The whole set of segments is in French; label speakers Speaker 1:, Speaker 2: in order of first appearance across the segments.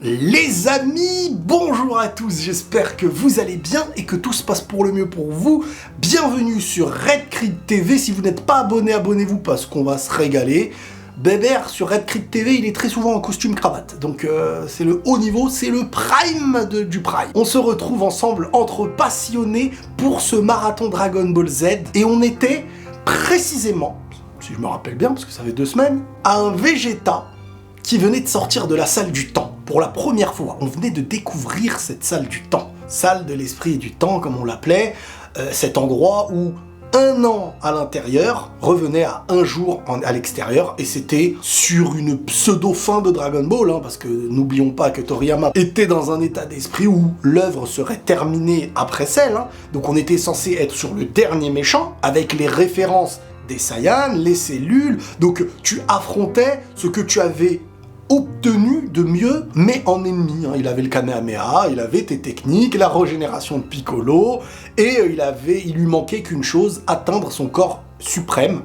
Speaker 1: Les amis, bonjour à tous, j'espère que vous allez bien et que tout se passe pour le mieux pour vous. Bienvenue sur Red Crit TV, si vous n'êtes pas abonné, abonnez-vous parce qu'on va se régaler. Bébert sur Red Crit TV, il est très souvent en costume cravate, donc c'est le haut niveau, c'est le prime du prime. On se retrouve ensemble entre passionnés pour ce marathon Dragon Ball Z et on était précisément, si je me rappelle bien parce que ça fait 2 semaines, à un Vegeta qui venait de sortir de la salle du temps. Pour la première fois, on venait de découvrir cette salle du temps. Salle de l'esprit et du temps, comme on l'appelait, cet endroit où un an à l'intérieur revenait à un jour à l'extérieur, et c'était sur une pseudo-fin de Dragon Ball, hein, parce que n'oublions pas que Toriyama était dans un état d'esprit où l'œuvre serait terminée après celle, hein, donc on était censé être sur le dernier méchant, avec les références des Saiyans, les cellules, donc tu affrontais ce que tu avais obtenu de mieux, mais en ennemi. Hein. Il avait le Kamehameha, il avait tes techniques, la régénération de Piccolo, et il lui manquait qu'une chose, atteindre son corps suprême,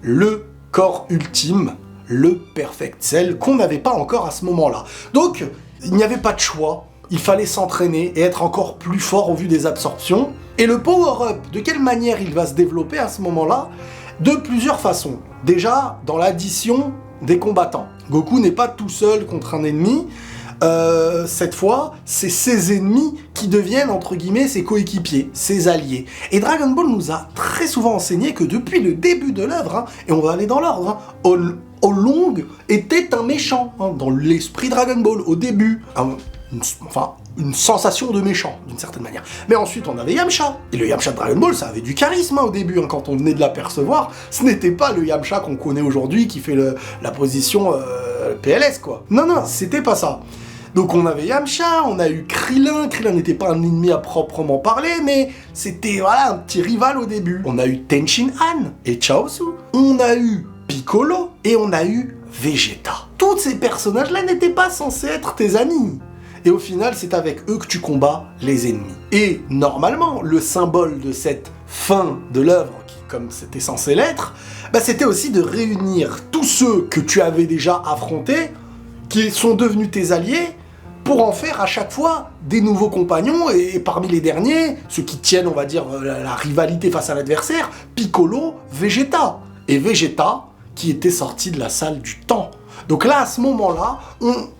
Speaker 1: le corps ultime, le Perfect Cell, qu'on n'avait pas encore à ce moment-là. Donc, il n'y avait pas de choix, il fallait s'entraîner et être encore plus fort au vu des absorptions. Et le power-up, de quelle manière il va se développer à ce moment-là? De plusieurs façons. Déjà, dans l'addition des combattants. Goku n'est pas tout seul contre un ennemi, cette fois, c'est ses ennemis qui deviennent, entre guillemets, ses coéquipiers, ses alliés. Et Dragon Ball nous a très souvent enseigné que depuis le début de l'œuvre, hein, et on va aller dans l'ordre, hein, Oolong était un méchant, hein, dans l'esprit Dragon Ball, au début. Une sensation de méchant, d'une certaine manière. Mais ensuite, on avait Yamcha. Et le Yamcha de Dragon Ball, ça avait du charisme hein, au début, hein, quand on venait de l'apercevoir. Ce n'était pas le Yamcha qu'on connaît aujourd'hui, qui fait la position PLS, quoi. Non, c'était pas ça. Donc on avait Yamcha, on a eu Krillin. Krillin n'était pas un ennemi à proprement parler, mais c'était, voilà, un petit rival au début. On a eu Tenshin Han et Chaozu. On a eu Piccolo, et on a eu Vegeta. Tous ces personnages-là n'étaient pas censés être tes amis. Et au final, c'est avec eux que tu combats les ennemis. Et normalement, le symbole de cette fin de l'œuvre, comme c'était censé l'être, bah c'était aussi de réunir tous ceux que tu avais déjà affrontés, qui sont devenus tes alliés, pour en faire à chaque fois des nouveaux compagnons, et parmi les derniers, ceux qui tiennent, on va dire, la rivalité face à l'adversaire, Piccolo, Vegeta. Et Vegeta, qui était sorti de la salle du temps. Donc là, à ce moment-là,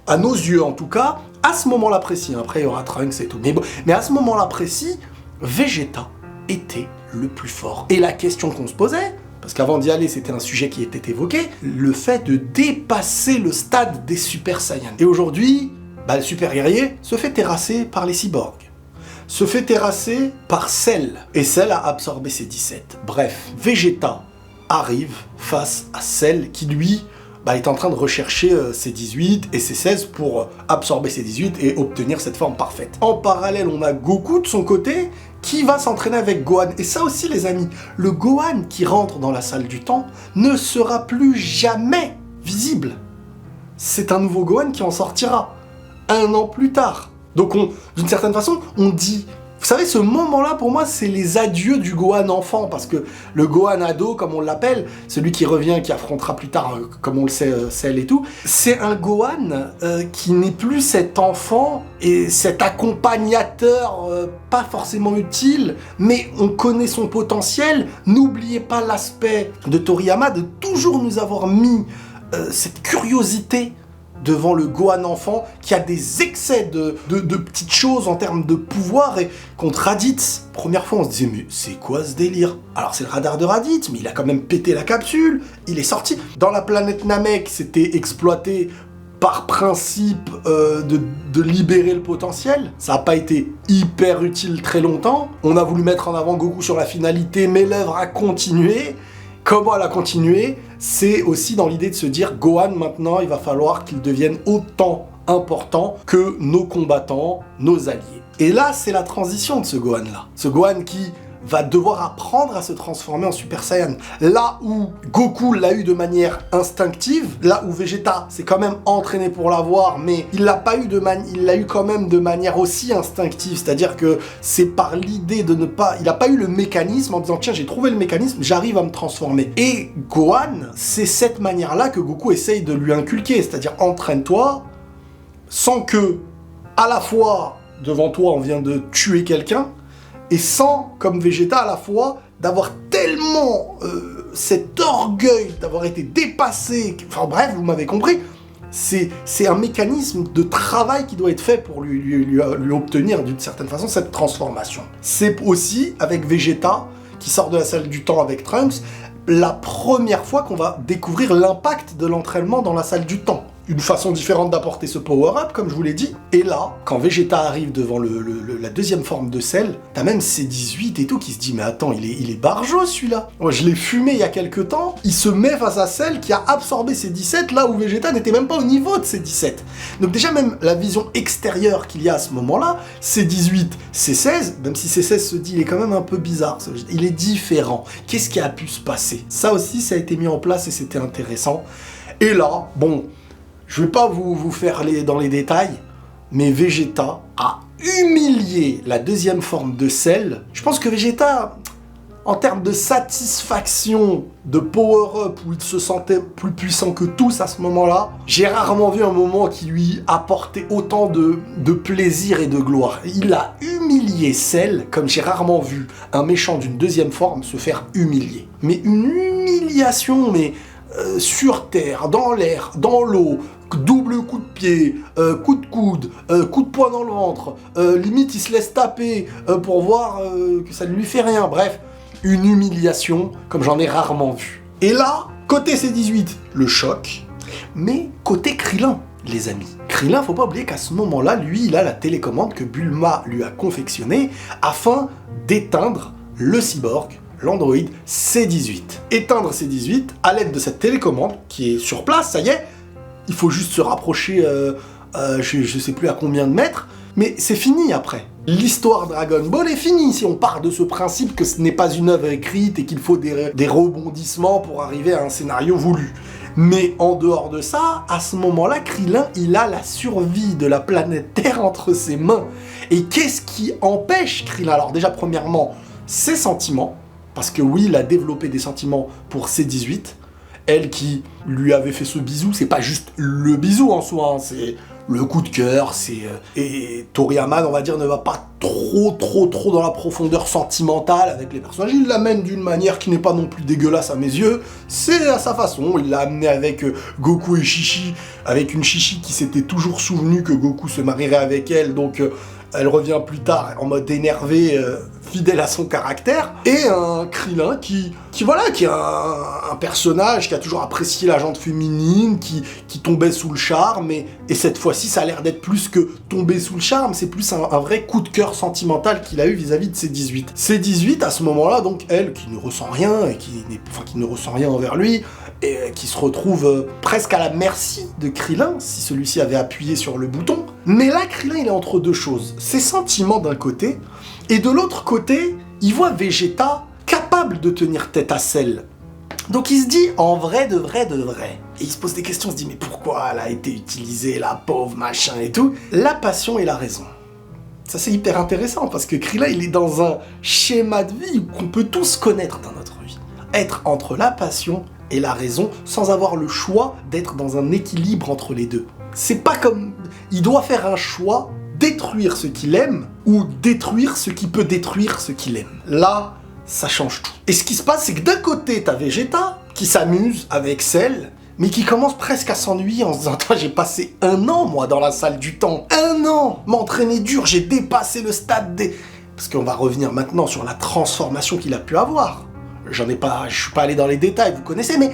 Speaker 1: à nos yeux en tout cas, à ce moment-là précis, après il y aura Trunks et tout, mais à ce moment-là précis, Vegeta était le plus fort. Et la question qu'on se posait, parce qu'avant d'y aller, c'était un sujet qui était évoqué, le fait de dépasser le stade des Super Saiyans. Et aujourd'hui, le super guerrier se fait terrasser par les cyborgs, se fait terrasser par Cell, et Cell a absorbé ses 17. Bref, Vegeta arrive face à Cell qui, lui, est en train de rechercher ses 18 et ses 16 pour absorber ses 18 et obtenir cette forme parfaite. En parallèle, on a Goku de son côté qui va s'entraîner avec Gohan. Et ça aussi, les amis, le Gohan qui rentre dans la salle du temps ne sera plus jamais visible. C'est un nouveau Gohan qui en sortira 1 an plus tard. Donc, d'une certaine façon, on dit... Vous savez, ce moment-là, pour moi, c'est les adieux du Gohan enfant, parce que le Gohan ado, comme on l'appelle, celui qui revient, qui affrontera plus tard, comme on le sait, Cell et tout, c'est un Gohan qui n'est plus cet enfant et cet accompagnateur pas forcément utile, mais on connaît son potentiel. N'oubliez pas l'aspect de Toriyama de toujours nous avoir mis cette curiosité devant le Gohan enfant, qui a des excès de petites choses en termes de pouvoir, et contre Raditz, première fois on se disait mais c'est quoi ce délire? Alors c'est le radar de Raditz, mais il a quand même pété la capsule, il est sorti. Dans la planète Namek, c'était exploité par principe de libérer le potentiel. Ça n'a pas été hyper utile très longtemps. On a voulu mettre en avant Goku sur la finalité, mais l'œuvre a continué. Comment elle a continué? C'est aussi dans l'idée de se dire Gohan maintenant, il va falloir qu'il devienne autant important que nos combattants, nos alliés. Et là, c'est la transition de ce Gohan-là. Ce Gohan qui va devoir apprendre à se transformer en Super Saiyan. Là où Goku l'a eu de manière instinctive, là où Vegeta s'est quand même entraîné pour l'avoir, mais il l'a eu quand même de manière aussi instinctive, c'est-à-dire que c'est par l'idée de ne pas... Il n'a pas eu le mécanisme en disant tiens, j'ai trouvé le mécanisme, j'arrive à me transformer. Et Gohan, c'est cette manière-là que Goku essaye de lui inculquer, c'est-à-dire entraîne-toi, sans que, à la fois, devant toi, on vient de tuer quelqu'un, et sans, comme Vegeta, à la fois, d'avoir tellement cet orgueil d'avoir été dépassé, enfin bref, vous m'avez compris, c'est un mécanisme de travail qui doit être fait pour lui obtenir d'une certaine façon cette transformation. C'est aussi, avec Vegeta, qui sort de la salle du temps avec Trunks, la première fois qu'on va découvrir l'impact de l'entraînement dans la salle du temps. Une façon différente d'apporter ce power-up, comme je vous l'ai dit. Et là, quand Vegeta arrive devant la deuxième forme de Cell, t'as même C18 et tout qui se dit « Mais attends, il est barjot celui-là !» Moi, je l'ai fumé il y a quelques temps, il se met face à Cell qui a absorbé C17 là où Vegeta n'était même pas au niveau de C17. Donc déjà, même la vision extérieure qu'il y a à ce moment-là, C18, C16, même si C16 se dit « Il est quand même un peu bizarre, il est différent. Qu'est-ce qui a pu se passer ?» Ça aussi, ça a été mis en place et c'était intéressant. Et là, bon... Je vais pas vous faire dans les détails, mais Vegeta a humilié la deuxième forme de Cell. Je pense que Vegeta, en termes de satisfaction, de power-up, où il se sentait plus puissant que tous à ce moment-là, j'ai rarement vu un moment qui lui apportait autant de plaisir et de gloire. Il a humilié Cell comme j'ai rarement vu un méchant d'une deuxième forme se faire humilier. Mais une humiliation, mais... sur terre, dans l'air, dans l'eau, double coup de pied, coup de coude, coup de poing dans le ventre, limite il se laisse taper pour voir que ça ne lui fait rien, bref, une humiliation comme j'en ai rarement vu. Et là, côté C18, le choc, mais côté Krillin, les amis. Krillin, faut pas oublier qu'à ce moment-là, lui, il a la télécommande que Bulma lui a confectionnée afin d'éteindre le cyborg, l'androïde C18. Éteindre C18 à l'aide de cette télécommande qui est sur place, ça y est, il faut juste se rapprocher, je sais plus à combien de mètres, mais c'est fini après. L'histoire Dragon Ball est finie si on part de ce principe que ce n'est pas une œuvre écrite et qu'il faut des rebondissements pour arriver à un scénario voulu. Mais en dehors de ça, à ce moment-là, Krillin, il a la survie de la planète Terre entre ses mains. Et qu'est-ce qui empêche Krillin? Alors déjà, premièrement, ses sentiments, parce que oui, il a développé des sentiments pour C18. Elle qui lui avait fait ce bisou, c'est pas juste le bisou en soi, hein, c'est le coup de cœur, et Toriyama, on va dire, ne va pas trop dans la profondeur sentimentale avec les personnages. Il l'amène d'une manière qui n'est pas non plus dégueulasse à mes yeux, c'est à sa façon. Il l'a amené avec Goku et Chichi, avec une Chichi qui s'était toujours souvenue que Goku se marierait avec elle, donc elle revient plus tard en mode énervé, fidèle à son caractère, et un Krillin qui est un personnage qui a toujours apprécié la jante féminine, qui tombait sous le charme, et cette fois-ci, ça a l'air d'être plus que tomber sous le charme, c'est plus un vrai coup de cœur sentimental qu'il a eu vis-à-vis de C18. C18, à ce moment-là, donc, elle, qui ne ressent rien, et qui ne ressent rien envers lui, et qui se retrouve presque à la merci de Krillin, si celui-ci avait appuyé sur le bouton. Mais là, Krillin, il est entre deux choses. Ses sentiments d'un côté, et de l'autre côté, il voit Vegeta capable de tenir tête à Cell. Donc il se dit, en vrai, de vrai, et il se pose des questions, il se dit, mais pourquoi elle a été utilisée, la pauvre, machin et tout. La passion et la raison. Ça, c'est hyper intéressant, parce que Krillin, il est dans un schéma de vie qu'on peut tous connaître dans notre vie. Être entre la passion et la raison, sans avoir le choix d'être dans un équilibre entre les deux. C'est pas comme... Il doit faire un choix, détruire ce qu'il aime, ou détruire ce qui peut détruire ce qu'il aime. Là, ça change tout. Et ce qui se passe, c'est que d'un côté, t'as Vegeta, qui s'amuse avec Cell, mais qui commence presque à s'ennuyer en se disant « Toi, j'ai passé 1 an, moi, dans la salle du temps. 1 an, m'entraîner dur, j'ai dépassé le stade des... » Parce qu'on va revenir maintenant sur la transformation qu'il a pu avoir. Je suis pas allé dans les détails, vous connaissez, mais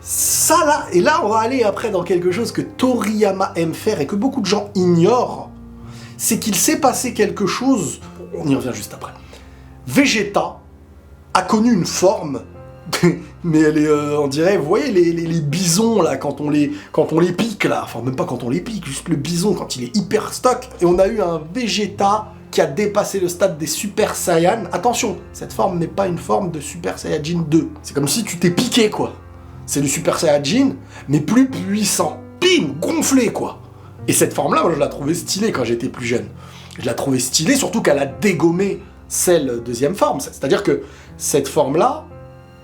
Speaker 1: ça là, et là on va aller après dans quelque chose que Toriyama aime faire et que beaucoup de gens ignorent, c'est qu'il s'est passé quelque chose, on y revient juste après. Vegeta a connu une forme, mais elle est, on dirait, vous voyez les bisons là, quand on les pique là, enfin même pas quand on les pique, juste le bison quand il est hyper stock, et on a eu un Vegeta qui a dépassé le stade des Super Saiyan. Attention, cette forme n'est pas une forme de Super Saiyajin 2. C'est comme si tu t'es piqué, quoi. C'est du Super Saiyajin, mais plus puissant. Bim, gonflé, quoi. Et cette forme-là, moi, je la trouvais stylée quand j'étais plus jeune. Je la trouvais stylée, surtout qu'elle a dégommé celle deuxième forme. C'est-à-dire que cette forme-là,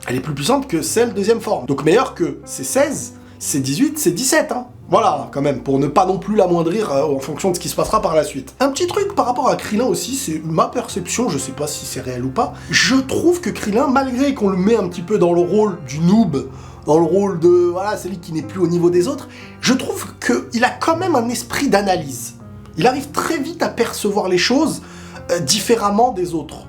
Speaker 1: elle est plus puissante que celle deuxième forme. Donc meilleure que C16, C18, C17, hein. Voilà, quand même, pour ne pas non plus l'amoindrir en fonction de ce qui se passera par la suite. Un petit truc par rapport à Krillin aussi, c'est ma perception, je sais pas si c'est réel ou pas, je trouve que Krillin, malgré qu'on le met un petit peu dans le rôle du noob, dans le rôle de, voilà, celui qui n'est plus au niveau des autres, je trouve qu'il a quand même un esprit d'analyse. Il arrive très vite à percevoir les choses différemment des autres.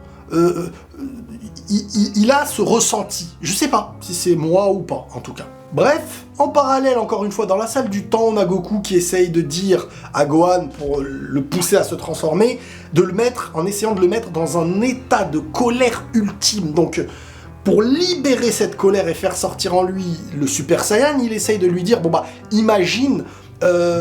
Speaker 1: Il a ce ressenti. Je sais pas si c'est moi ou pas, en tout cas. Bref, en parallèle, encore une fois, dans la salle du temps, on a Goku qui essaye de dire à Gohan, pour le pousser à se transformer, de le mettre, en essayant de le mettre dans un état de colère ultime. Donc, pour libérer cette colère et faire sortir en lui le Super Saiyan, il essaye de lui dire, bon bah, imagine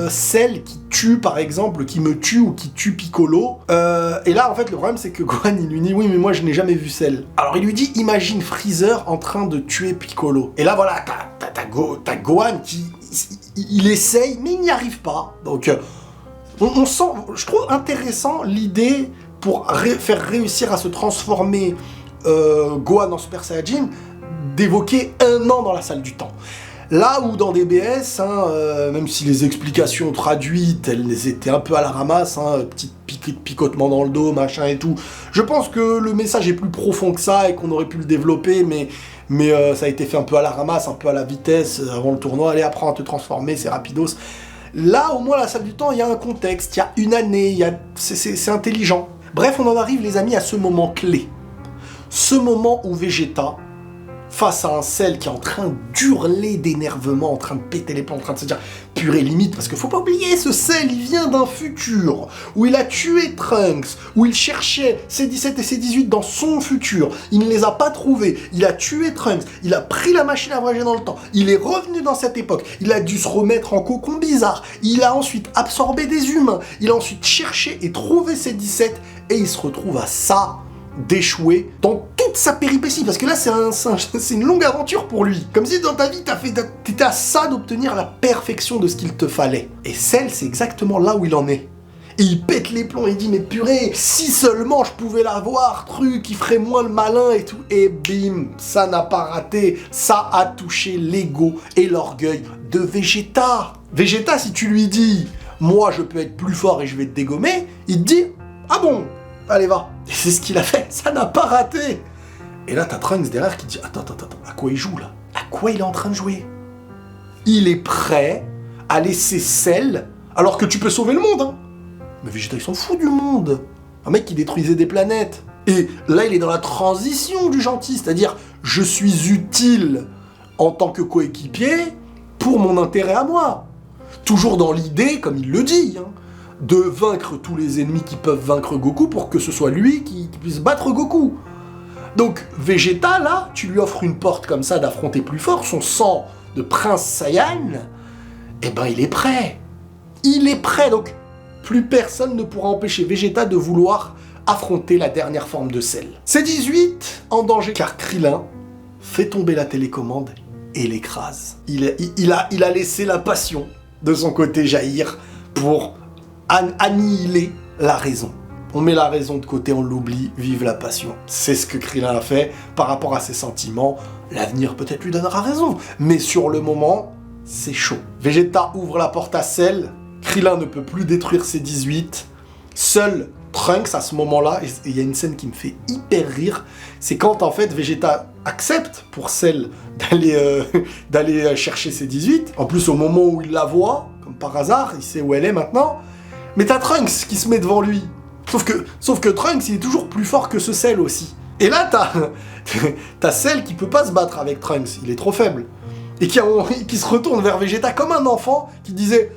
Speaker 1: celle qui tue, par exemple, qui me tue ou qui tue Piccolo. Et là, en fait, le problème, c'est que Gohan, il lui dit, oui, mais moi, je n'ai jamais vu celle. Alors, il lui dit, imagine Freezer en train de tuer Piccolo. Et là, voilà, t'as Gohan qui... Il essaye, mais il n'y arrive pas. Donc, on sent... Je trouve intéressant l'idée pour faire réussir à se transformer Gohan en Super Saiyajin, d'évoquer 1 an dans la salle du temps. Là où dans DBS, même si les explications traduites, elles étaient un peu à la ramasse, petite picotement dans le dos, machin et tout, je pense que le message est plus profond que ça et qu'on aurait pu le développer, mais ça a été fait un peu à la ramasse, un peu à la vitesse, avant le tournoi, allez, apprends à te transformer, c'est rapidos. Là, au moins, la salle du temps, il y a un contexte, il y a une année, c'est intelligent. Bref, on en arrive, les amis, à ce moment clé. Ce moment où Vegeta, face à un Cell qui est en train d'hurler d'énervement, en train de péter les plombs, en train de se dire purée limite, parce qu'il faut pas oublier, ce Cell, il vient d'un futur où il a tué Trunks, où il cherchait ses 17 et ses 18 dans son futur, il ne les a pas trouvés, il a tué Trunks, il a pris la machine à voyager dans le temps, il est revenu dans cette époque, il a dû se remettre en cocon bizarre, il a ensuite absorbé des humains, il a ensuite cherché et trouvé ses 17, et il se retrouve à ça, d'échouer dans toute sa péripétie, parce que là c'est une longue aventure pour lui, comme si dans ta vie t'étais à ça d'obtenir la perfection de ce qu'il te fallait. Et Cell, c'est exactement là où il en est. Et il pète les plombs, il dit mais purée, si seulement je pouvais l'avoir, truc qui ferait moins le malin et tout, et bim, ça n'a pas raté, ça a touché l'ego et l'orgueil de Vegeta. Vegeta, si tu lui dis moi je peux être plus fort et je vais te dégommer, il te dit ah bon, allez va. Et c'est ce qu'il a fait, ça n'a pas raté. Et là t'as Trunks derrière qui dit attends, à quoi il joue là? À quoi il est en train de jouer? Il est prêt à laisser Cell, alors que tu peux sauver le monde, hein. Mais Vegeta il s'en fout du monde. Un mec qui détruisait des planètes. Et là il est dans la transition du gentil, c'est-à-dire je suis utile en tant que coéquipier pour mon intérêt à moi. Toujours dans l'idée, comme il le dit, hein, de vaincre tous les ennemis qui peuvent vaincre Goku pour que ce soit lui qui puisse battre Goku. Donc Vegeta, là, tu lui offres une porte comme ça d'affronter plus fort, son sang de prince Saiyan, eh ben il est prêt. Il est prêt, donc plus personne ne pourra empêcher Vegeta de vouloir affronter la dernière forme de Cell. C'est 18 en danger car Krillin fait tomber la télécommande et l'écrase. Il a laissé la passion de son côté jaillir pour annihiler la raison. On met la raison de côté, on l'oublie, vive la passion. C'est ce que Krillin a fait par rapport à ses sentiments. L'avenir peut-être lui donnera raison, mais sur le moment, c'est chaud. Vegeta ouvre la porte à Cell, Krillin ne peut plus détruire ses 18, seul Trunks à ce moment-là, et il y a une scène qui me fait hyper rire, c'est quand en fait Vegeta accepte pour Cell d'aller chercher ses 18, en plus au moment où il la voit, comme par hasard, il sait où elle est maintenant, mais t'as Trunks qui se met devant lui. Sauf que Trunks, il est toujours plus fort que ce Cell aussi. Et là, t'as Cell qui peut pas se battre avec Trunks, il est trop faible. Et qui se retourne vers Vegeta comme un enfant qui disait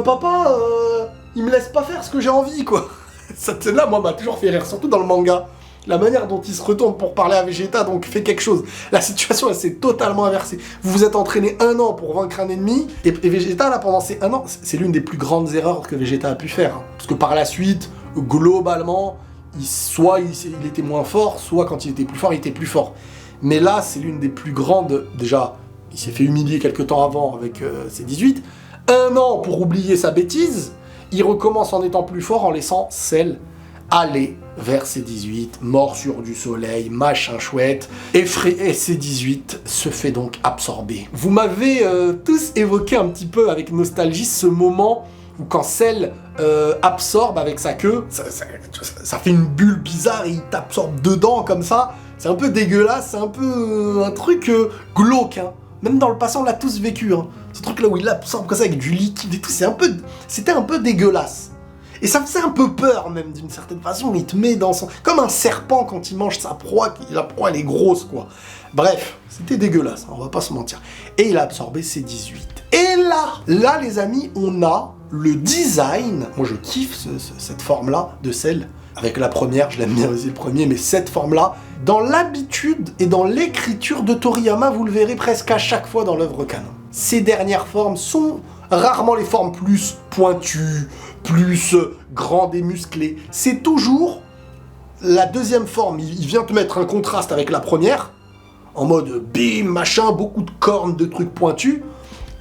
Speaker 1: papa, il me laisse pas faire ce que j'ai envie, quoi. Cette scène-là, moi, m'a toujours fait rire, surtout dans le manga. La manière dont il se retourne pour parler à Vegeta, donc fait quelque chose. La situation, elle s'est totalement inversée. Vous vous êtes entraîné 1 an pour vaincre un ennemi, et Vegeta, là, pendant ces 1 an, c'est l'une des plus grandes erreurs que Vegeta a pu faire. Hein. Parce que par la suite, globalement, soit il était moins fort, soit quand il était plus fort, il était plus fort. Mais là, c'est l'une des plus grandes... Déjà, il s'est fait humilier quelques temps avant avec ses 18. 1 an pour oublier sa bêtise, il recommence en étant plus fort en laissant Cell aller vers C18, morsure du soleil, machin chouette, et C18 se fait donc absorber. Vous m'avez tous évoqué un petit peu avec nostalgie ce moment où quand Cell absorbe avec sa queue, ça fait une bulle bizarre et il t'absorbe dedans comme ça. C'est un peu dégueulasse, c'est un peu un truc glauque, hein. Même dans le passé, on l'a tous vécu, hein. Ce truc là où il absorbe comme ça avec du liquide et tout, c'était un peu dégueulasse. Et ça faisait un peu peur même d'une certaine façon, il te met dans son... Comme un serpent quand il mange sa proie, la proie elle est grosse quoi. Bref, c'était dégueulasse, on va pas se mentir. Et il a absorbé ses 18. Et là les amis, on a le design, moi je kiffe cette forme-là de Cell. Avec la première, je l'aime bien aussi le premier, mais cette forme-là, dans l'habitude et dans l'écriture de Toriyama, vous le verrez presque à chaque fois dans l'œuvre canon. Ces dernières formes sont rarement les formes plus pointues, plus grandes et musclées. C'est toujours la deuxième forme. Il vient te mettre un contraste avec la première, en mode bim, machin, beaucoup de cornes, de trucs pointus.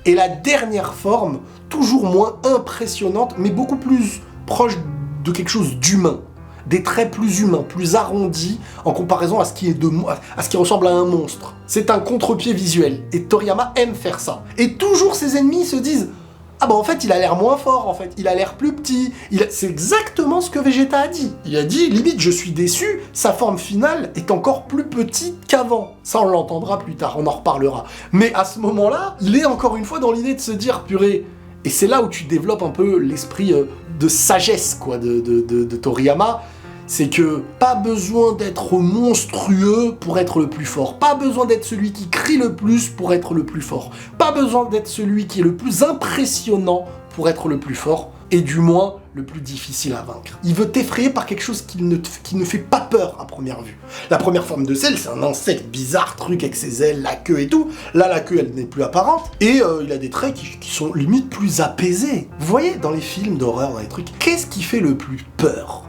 Speaker 1: Et la dernière forme, toujours moins impressionnante, mais beaucoup plus proche de quelque chose d'humain. Des traits plus humains, plus arrondis, en comparaison à ce qui ressemble à un monstre. C'est un contre-pied visuel, et Toriyama aime faire ça. Et toujours ses ennemis se disent « Ah bah en fait, il a l'air moins fort, en fait, il a l'air plus petit. » C'est exactement ce que Vegeta a dit. Il a dit « Limite, je suis déçu, sa forme finale est encore plus petite qu'avant. » Ça, on l'entendra plus tard, on en reparlera. Mais à ce moment-là, il est encore une fois dans l'idée de se dire « Purée !» Et c'est là où tu développes un peu l'esprit de sagesse, quoi, de Toriyama. C'est que pas besoin d'être monstrueux pour être le plus fort. Pas besoin d'être celui qui crie le plus pour être le plus fort. Pas besoin d'être celui qui est le plus impressionnant pour être le plus fort. Et du moins, le plus difficile à vaincre. Il veut t'effrayer par quelque chose qui ne fait pas peur à première vue. La première forme de Cell, c'est un insecte bizarre, truc avec ses ailes, la queue et tout. Là, la queue, elle n'est plus apparente. Et il a des traits qui sont limite plus apaisés. Vous voyez, dans les films d'horreur, dans les trucs, qu'est-ce qui fait le plus peur ?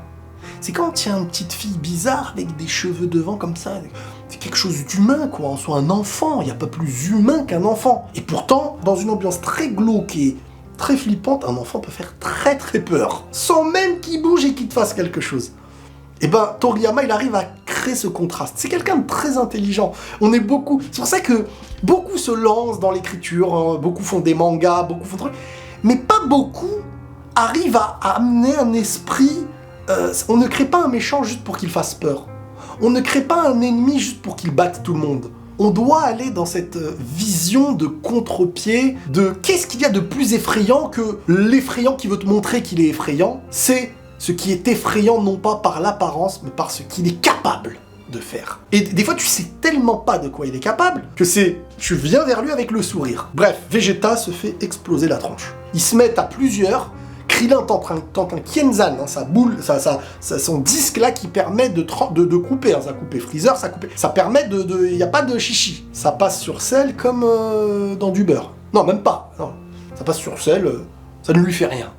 Speaker 1: C'est quand il y a une petite fille bizarre avec des cheveux devant comme ça. C'est quelque chose d'humain, quoi. En soi, un enfant. Il n'y a pas plus humain qu'un enfant. Et pourtant, dans une ambiance très glauque et très flippante, un enfant peut faire très très peur. Sans même qu'il bouge et qu'il te fasse quelque chose. Et ben, Toriyama, il arrive à créer ce contraste. C'est quelqu'un de très intelligent. On est beaucoup... C'est pour ça que beaucoup se lancent dans l'écriture. Hein. Beaucoup font des mangas, beaucoup font trucs. Mais pas beaucoup arrivent à amener un esprit... on ne crée pas un méchant juste pour qu'il fasse peur. On ne crée pas un ennemi juste pour qu'il batte tout le monde. On doit aller dans cette vision de contre-pied, de qu'est-ce qu'il y a de plus effrayant que l'effrayant qui veut te montrer qu'il est effrayant. C'est ce qui est effrayant non pas par l'apparence, mais par ce qu'il est capable de faire. Et des fois, tu sais tellement pas de quoi il est capable que tu viens vers lui avec le sourire. Bref, Vegeta se fait exploser la tronche. Ils se mettent à plusieurs. Krillin tente un Kienzan, hein, sa boule, son disque là qui permet de couper, hein, ça coupe Freezer, ça permet il n'y a pas de chichi. Ça passe sur Cell comme dans du beurre. Non, même pas, non. Ça passe sur Cell, ça ne lui fait rien.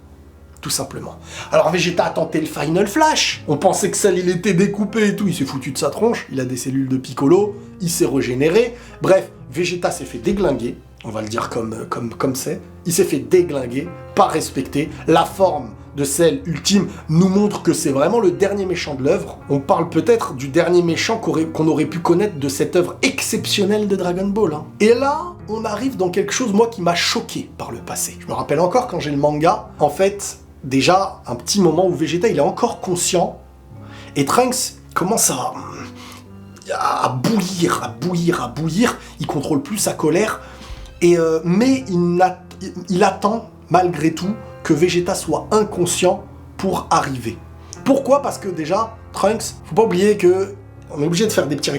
Speaker 1: Tout simplement. Alors Vegeta a tenté le Final Flash. On pensait que Cell il était découpé et tout, il s'est foutu de sa tronche, il a des cellules de Piccolo, il s'est régénéré. Bref, Vegeta s'est fait déglinguer. On va le dire comme c'est. Il s'est fait déglinguer, pas respecter. La forme de Cell ultime nous montre que c'est vraiment le dernier méchant de l'œuvre. On parle peut-être du dernier méchant qu'on aurait pu connaître de cette œuvre exceptionnelle de Dragon Ball. Hein. Et là, on arrive dans quelque chose, moi, qui m'a choqué par le passé. Je me rappelle encore quand j'ai le manga, en fait, déjà, un petit moment où Vegeta, il est encore conscient, et Trunks commence à bouillir, il contrôle plus sa colère, mais il attend, malgré tout, que Vegeta soit inconscient pour arriver. Pourquoi ? Parce que déjà, Trunks, faut pas oublier que on est obligé de faire des petits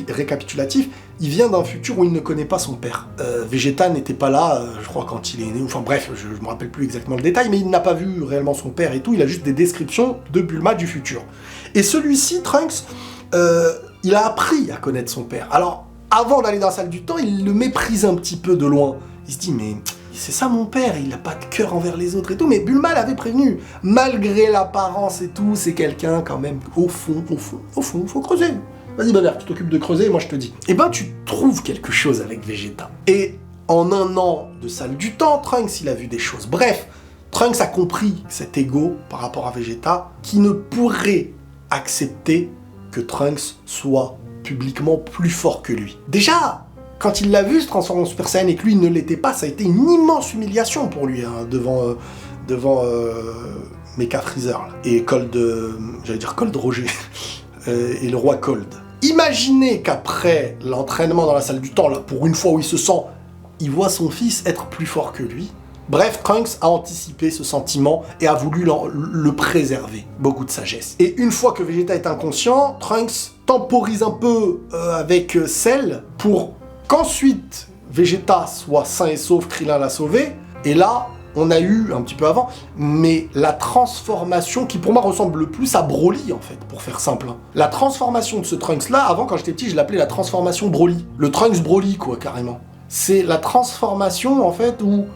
Speaker 1: récapitulatifs, il vient d'un futur où il ne connaît pas son père. Vegeta n'était pas là, je crois, quand il est né, enfin bref, je me rappelle plus exactement le détail, mais il n'a pas vu réellement son père et tout, il a juste des descriptions de Bulma du futur. Et celui-ci, Trunks, il a appris à connaître son père. Alors, avant d'aller dans la salle du temps, il le méprise un petit peu de loin. Il se dit, mais c'est ça mon père, il n'a pas de cœur envers les autres et tout. Mais Bulma l'avait prévenu. Malgré l'apparence et tout, c'est quelqu'un quand même, au fond, faut creuser. Vas-y, ma mère, tu t'occupes de creuser, moi je te dis. Eh ben, tu trouves quelque chose avec Vegeta. Et en un an de salle du temps, Trunks, il a vu des choses. Bref, Trunks a compris cet ego par rapport à Vegeta qui ne pourrait accepter que Trunks soit publiquement plus fort que lui. Déjà, quand il l'a vu se transformer en Super Saiyan et que lui ne l'était pas, ça a été une immense humiliation pour lui devant Mecha Freezer là. Et Cold, j'allais dire Cold Roger, et le roi Cold. Imaginez qu'après l'entraînement dans la salle du temps, là, pour une fois où il se sent, il voit son fils être plus fort que lui. Bref, Trunks a anticipé ce sentiment et a voulu le préserver. Beaucoup de sagesse. Et une fois que Vegeta est inconscient, Trunks temporise un peu avec Cell pour qu'ensuite Vegeta soit sain et sauf, Krillin l'a sauvé. Et là, on a eu, un petit peu avant, mais la transformation qui pour moi ressemble le plus à Broly en fait, pour faire simple. La transformation de ce Trunks là, avant quand j'étais petit, je l'appelais la transformation Broly. Le Trunks Broly quoi, carrément. C'est la transformation en fait où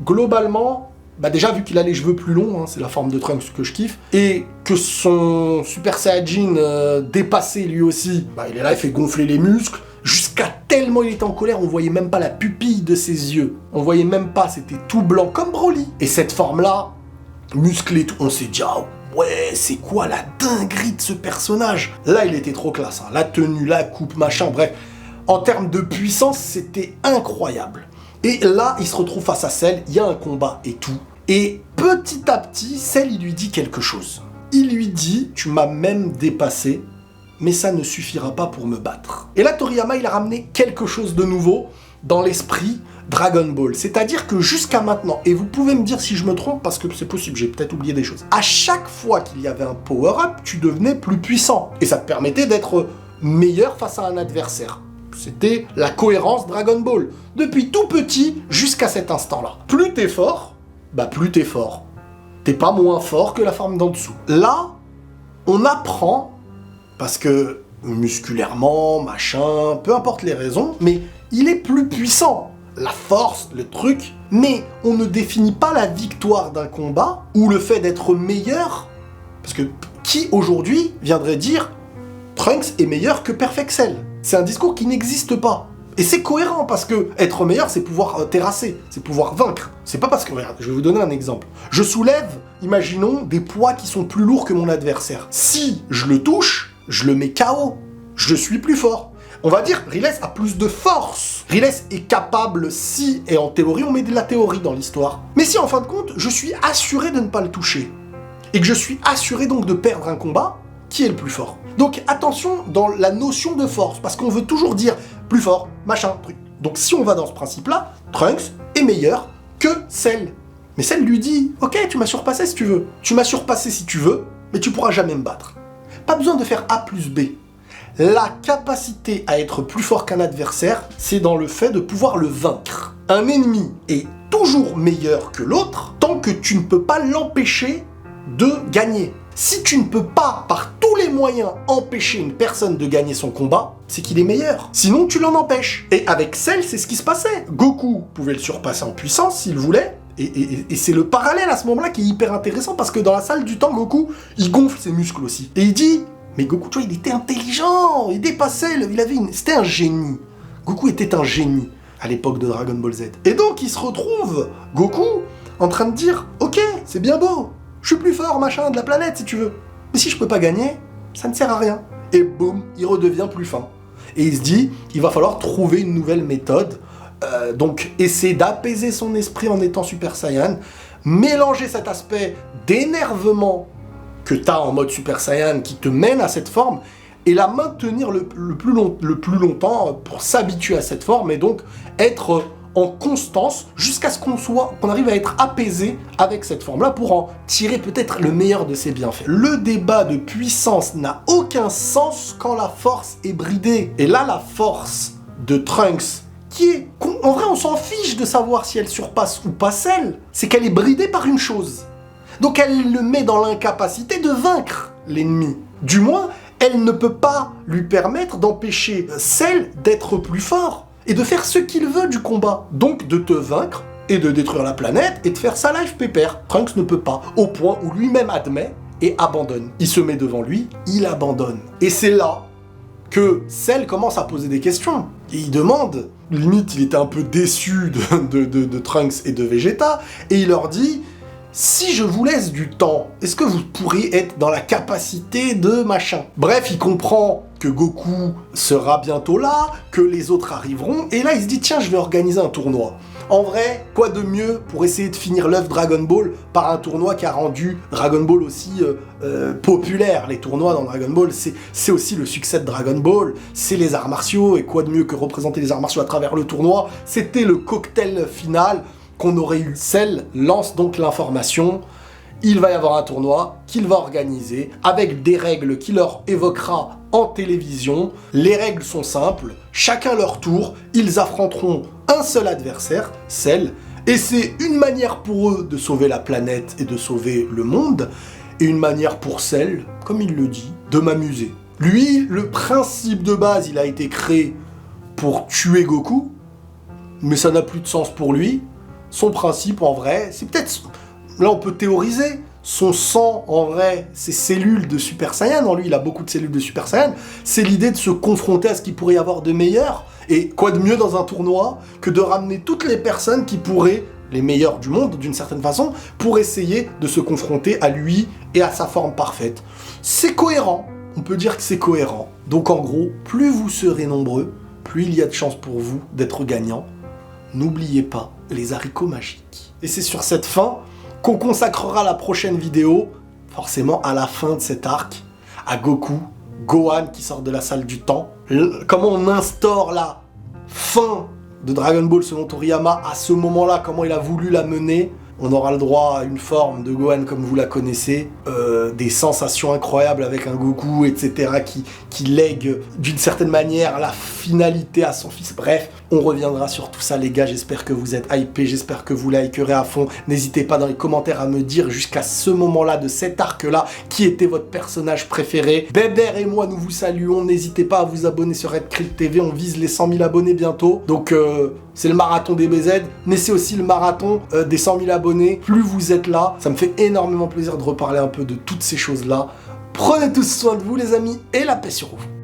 Speaker 1: globalement, bah déjà vu qu'il a les cheveux plus longs, hein, c'est la forme de Trunks que je kiffe, et que son Super Saiyajin dépassé lui aussi, bah il est là, il fait gonfler les muscles, jusqu'à tellement il était en colère, on voyait même pas la pupille de ses yeux, on voyait même pas, c'était tout blanc comme Broly. Et cette forme-là, musclée, tout, on s'est dit, ah ouais, c'est quoi la dinguerie de ce personnage? Là, il était trop classe, hein. La tenue, la coupe, machin, bref. En termes de puissance, c'était incroyable. Et là, il se retrouve face à Cell, il y a un combat et tout. Et petit à petit, Cell, il lui dit quelque chose. Il lui dit, tu m'as même dépassé, mais ça ne suffira pas pour me battre. Et là, Toriyama, il a ramené quelque chose de nouveau dans l'esprit Dragon Ball. C'est-à-dire que jusqu'à maintenant, et vous pouvez me dire si je me trompe, parce que c'est possible, j'ai peut-être oublié des choses. À chaque fois qu'il y avait un power-up, tu devenais plus puissant. Et ça te permettait d'être meilleur face à un adversaire. C'était la cohérence Dragon Ball. Depuis tout petit jusqu'à cet instant-là. Plus t'es fort, bah plus t'es fort. T'es pas moins fort que la forme d'en dessous. Là, on apprend, parce que musculairement, machin, peu importe les raisons, mais il est plus puissant. La force, le truc, mais on ne définit pas la victoire d'un combat ou le fait d'être meilleur, parce que qui aujourd'hui viendrait dire Trunks est meilleur que Perfect Cell? C'est un discours qui n'existe pas. Et c'est cohérent parce que être meilleur, c'est pouvoir terrasser, c'est pouvoir vaincre. C'est pas parce que, regarde, je vais vous donner un exemple. Je soulève, imaginons, des poids qui sont plus lourds que mon adversaire. Si je le touche, je le mets KO. Je suis plus fort. On va dire, Riles a plus de force. Riles est capable si, et en théorie, on met de la théorie dans l'histoire. Mais si en fin de compte, je suis assuré de ne pas le toucher, et que je suis assuré donc de perdre un combat, qui est le plus fort? Donc attention dans la notion de force, parce qu'on veut toujours dire plus fort, machin, truc. Donc si on va dans ce principe-là, Trunks est meilleur que Cell. Mais Cell lui dit, ok, tu m'as surpassé si tu veux. Tu m'as surpassé si tu veux, mais tu pourras jamais me battre. Pas besoin de faire A plus B. La capacité à être plus fort qu'un adversaire, c'est dans le fait de pouvoir le vaincre. Un ennemi est toujours meilleur que l'autre tant que tu ne peux pas l'empêcher de gagner. Si tu ne peux pas, par tous les moyens, empêcher une personne de gagner son combat, c'est qu'il est meilleur. Sinon, tu l'en empêches. Et avec Cell, c'est ce qui se passait. Goku pouvait le surpasser en puissance s'il voulait. Et c'est le parallèle à ce moment-là qui est hyper intéressant parce que dans la salle du temps, Goku, il gonfle ses muscles aussi. Et il dit, mais Goku, tu vois, il était intelligent, il dépassait, c'était un génie. Goku était un génie à l'époque de Dragon Ball Z. Et donc, il se retrouve, Goku, en train de dire, ok, c'est bien beau. Je suis plus fort, machin, de la planète, si tu veux. Mais si je peux pas gagner, ça ne sert à rien. Et boum, il redevient plus fin. Et il se dit, il va falloir trouver une nouvelle méthode. Donc, essayer d'apaiser son esprit en étant Super Saiyan. Mélanger cet aspect d'énervement que tu as en mode Super Saiyan qui te mène à cette forme. Et la maintenir le plus longtemps pour s'habituer à cette forme. Et donc, être en constance jusqu'à ce qu'on arrive à être apaisé avec cette forme-là pour en tirer peut-être le meilleur de ses bienfaits. Le débat de puissance n'a aucun sens quand la force est bridée. Et là, la force de Trunks, en vrai, on s'en fiche de savoir si elle surpasse ou pas Cell, c'est qu'elle est bridée par une chose. Donc elle le met dans l'incapacité de vaincre l'ennemi. Du moins, elle ne peut pas lui permettre d'empêcher Cell d'être plus fort et de faire ce qu'il veut du combat. Donc de te vaincre et de détruire la planète et de faire sa life pépère. Trunks ne peut pas, au point où lui-même admet et abandonne. Il se met devant lui, il abandonne. Et c'est là que Cell commence à poser des questions. Et il demande, limite il était un peu déçu de Trunks et de Vegeta, et il leur dit, si je vous laisse du temps, est-ce que vous pourriez être dans la capacité de machin? Bref, il comprend que Goku sera bientôt là, que les autres arriveront, et là il se dit tiens, je vais organiser un tournoi. En vrai, quoi de mieux pour essayer de finir l'œuvre Dragon Ball par un tournoi qui a rendu Dragon Ball aussi populaire. Les tournois dans Dragon Ball, c'est aussi le succès de Dragon Ball, c'est les arts martiaux, et quoi de mieux que représenter les arts martiaux à travers le tournoi? C'était le cocktail final qu'on aurait eu. Cell lance donc l'information. Il va y avoir un tournoi qu'il va organiser avec des règles qu'il leur évoquera en télévision. Les règles sont simples, chacun leur tour, ils affronteront un seul adversaire, Cell, et c'est une manière pour eux de sauver la planète et de sauver le monde, et une manière pour Cell, comme il le dit, de m'amuser. Lui, le principe de base, il a été créé pour tuer Goku, mais ça n'a plus de sens pour lui. Son principe, en vrai, c'est peut-être... Là, on peut théoriser. Son sang, en vrai, ses cellules de Super Saiyan. En lui, il a beaucoup de cellules de Super Saiyan. C'est l'idée de se confronter à ce qu'il pourrait y avoir de meilleur. Et quoi de mieux dans un tournoi que de ramener toutes les personnes qui pourraient, les meilleurs du monde, d'une certaine façon, pour essayer de se confronter à lui et à sa forme parfaite. C'est cohérent. On peut dire que c'est cohérent. Donc, en gros, plus vous serez nombreux, plus il y a de chances pour vous d'être gagnant. N'oubliez pas les haricots magiques. Et c'est sur cette fin qu'on consacrera la prochaine vidéo, forcément à la fin de cet arc, à Goku, Gohan qui sort de la salle du temps. Comment on instaure la fin de Dragon Ball selon Toriyama à ce moment-là, comment il a voulu la mener. On aura le droit à une forme de Gohan comme vous la connaissez, des sensations incroyables avec un Goku, etc. qui lègue d'une certaine manière la finalité à son fils. Bref, on reviendra sur tout ça les gars, j'espère que vous êtes hypés, j'espère que vous likerez à fond. N'hésitez pas dans les commentaires à me dire jusqu'à ce moment-là de cet arc-là qui était votre personnage préféré. Bébert et moi nous vous saluons, n'hésitez pas à vous abonner sur RedCrit TV, on vise les 100 000 abonnés bientôt. Donc c'est le marathon des BZ, mais c'est aussi le marathon des 100 000 abonnés. Plus vous êtes là, ça me fait énormément plaisir de reparler un peu de toutes ces choses-là. Prenez tous soin de vous les amis, et la paix sur vous.